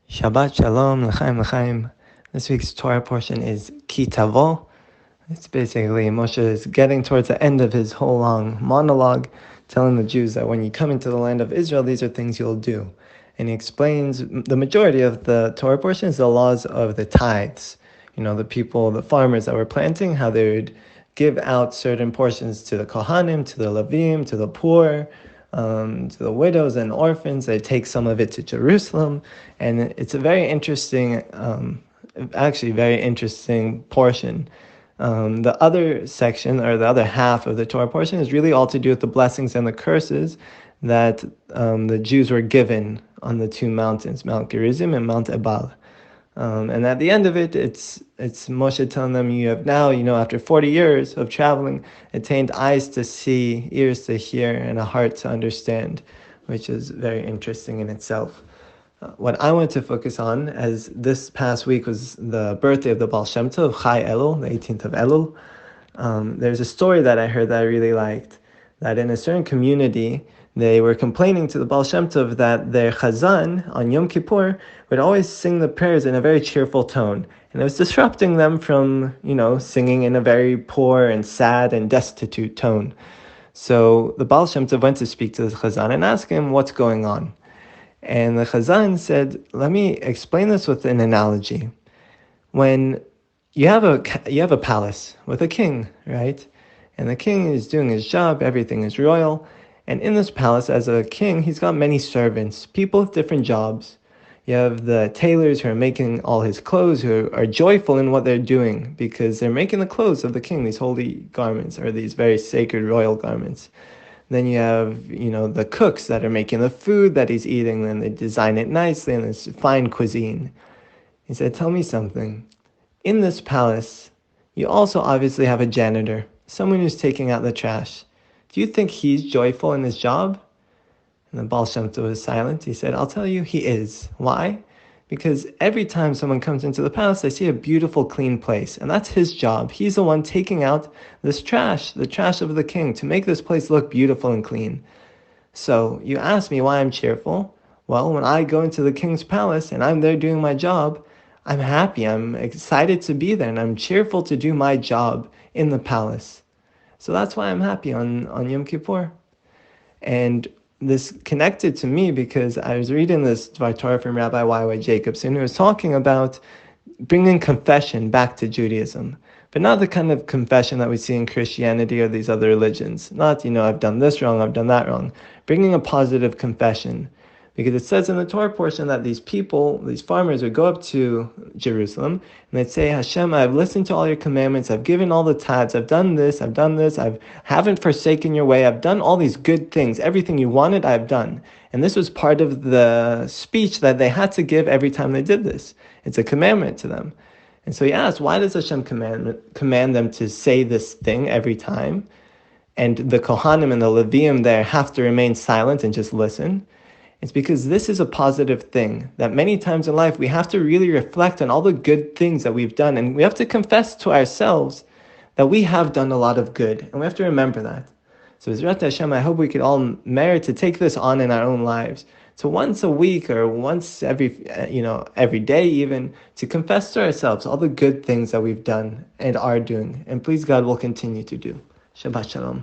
Shabbat Shalom, L'chaim L'chaim. This week's Torah portion is Ki Tavo. It's basically Moshe is getting towards the end of his whole long monologue, telling the Jews that when you come into the land of Israel, these are things you'll do. And he explains the majority of the Torah portion is the laws of the tithes. You know, the people, the farmers that were planting, how they would give out certain portions to the Kohanim, to the Levim, to the poor, to the widows and orphans. They take some of it to Jerusalem, and it's a very interesting, very interesting portion. The other section, or the other half of the Torah portion, is really all to do with the blessings and the curses that the Jews were given on the two mountains, Mount Gerizim and Mount Ebal. And at the end of it, it's Moshe telling them, you have now, after 40 years of traveling, attained eyes to see, ears to hear, and a heart to understand, which is very interesting in itself. What I want to focus on, as this past week was the birthday of the Baal Shem Tov, Chai Elul, the 18th of Elul, there's a story that I heard that I really liked, that in a certain community, they were complaining to the Baal Shem Tov that their chazan on Yom Kippur would always sing the prayers in a very cheerful tone. And it was disrupting them from, singing in a very poor and sad and destitute tone. So the Baal Shem Tov went to speak to the chazan and ask him what's going on. And the chazan said, let me explain this with an analogy. When you have a palace with a king, right? And the king is doing his job, everything is royal. And in this palace, as a king, he's got many servants, people with different jobs. You have the tailors who are making all his clothes, who are joyful in what they're doing because they're making the clothes of the king, these holy garments, or these very sacred royal garments. Then you have, the cooks that are making the food that he's eating, and they design it nicely, and it's fine cuisine. He said, tell me something. In this palace, you also obviously have a janitor, someone who's taking out the trash. Do you think he's joyful in his job? And the Baal Shem Tov was silent. He said, I'll tell you, he is. Why? Because every time someone comes into the palace, they see a beautiful, clean place. And that's his job. He's the one taking out this trash, the trash of the king, to make this place look beautiful and clean. So you ask me why I'm cheerful. Well, when I go into the king's palace and I'm there doing my job, I'm happy. I'm excited to be there, and I'm cheerful to do my job in the palace. So that's why I'm happy on Yom Kippur. And this connected to me because I was reading this Dvar Torah from Rabbi Y.Y. Jacobson, who was talking about bringing confession back to Judaism. But not the kind of confession that we see in Christianity or these other religions. Not, I've done this wrong, I've done that wrong. Bringing a positive confession. Because it says in the Torah portion that these people, these farmers, would go up to Jerusalem and they'd say, HaShem, I've listened to all your commandments, I've given all the tithes, I've done this, I haven't forsaken your way, I've done all these good things, everything you wanted, I've done. And this was part of the speech that they had to give every time they did this. It's a commandment to them. And so he asked, why does HaShem command them to say this thing every time? And the Kohanim and the Levim there have to remain silent and just listen. It's because this is a positive thing, that many times in life we have to really reflect on all the good things that we've done, and we have to confess to ourselves that we have done a lot of good, and we have to remember that. So Bezrat Hashem, I hope we could all merit to take this on in our own lives. So once a week or once every day even, to confess to ourselves all the good things that we've done and are doing. And please God will continue to do. Shabbat Shalom.